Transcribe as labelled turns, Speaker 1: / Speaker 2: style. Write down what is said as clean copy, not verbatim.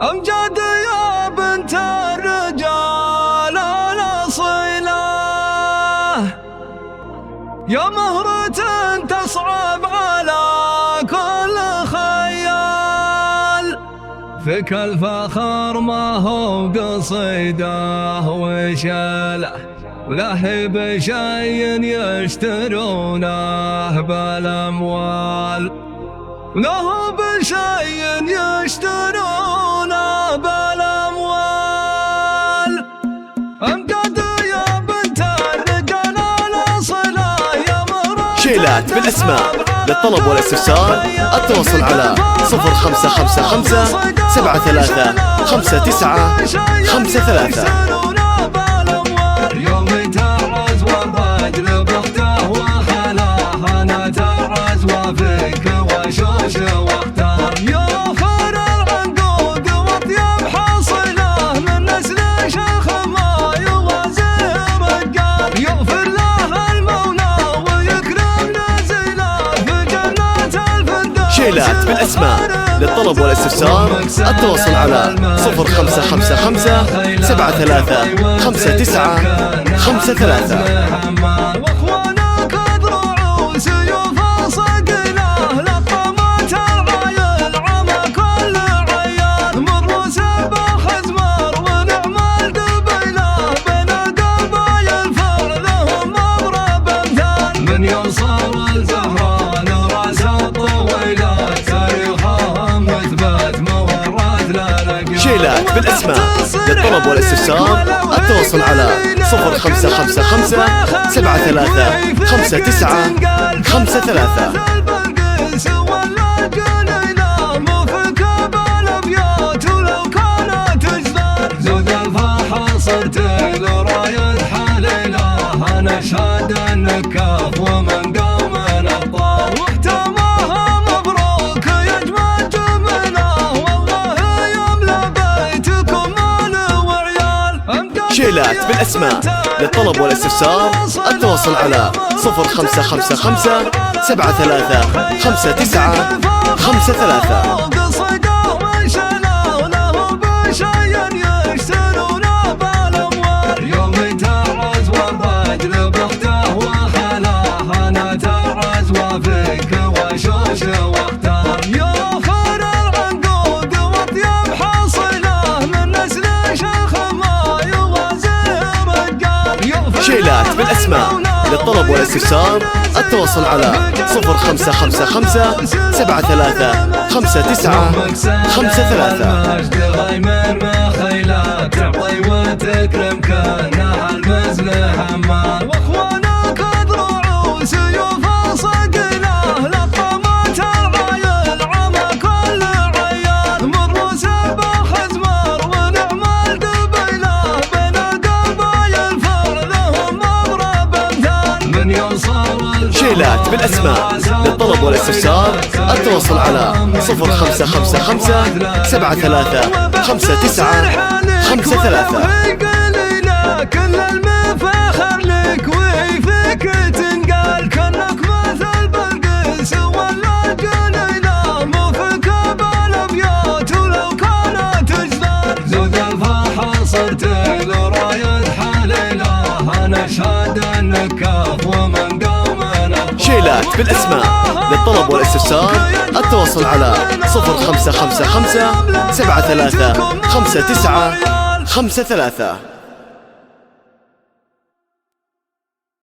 Speaker 1: أمجد يا بنت الرجال الأصيلة، يا مهرة تصعب على كل خيال، فيك الفخر ما هو قصيده وشاله، ولا هي بشي يشترونه بالأموال، ولا هو بشي يشترونه بالأموال. أمجد يا بنت الرجال الأصيلة، يا مهرة
Speaker 2: شيلات بالاسماء. للطلب والاستفسار التواصل على 0555 73 59 53. شيلات بالاسماء. للطلب والاستفسار التواصل على 0555 73 59 53. شيلات بالاسماء. للطلب والاستفسار التواصل على 0555 73 59 53.
Speaker 1: نشهد النكاف ومن قام الأبطال، واحتماها مبروك يجمد منه، والله يملى بيتكم مال وعيال.
Speaker 2: شيلات بالاسماء. للطلب والاستفسار التواصل على 0555 73 59 53. شيلات بالاسماء. للطلب والاستفسار التواصل على 0555 73 59 53.
Speaker 1: شيلات
Speaker 2: بالاسماء. للطلب والاستفسار التواصل على 0555 73 59 53.
Speaker 1: كل المفاخر لك وفيك تنقال، كأنك مثل بلقيس ولا جنينة، مو فيك بالابيات ولو كانت اجدار، زود الفرحة صرت رايد حليله، انا اشهد النكاف ومن قام.
Speaker 2: شيلات بالاسماء. للطلب والاستفسار التواصل على 0555 73 59 53.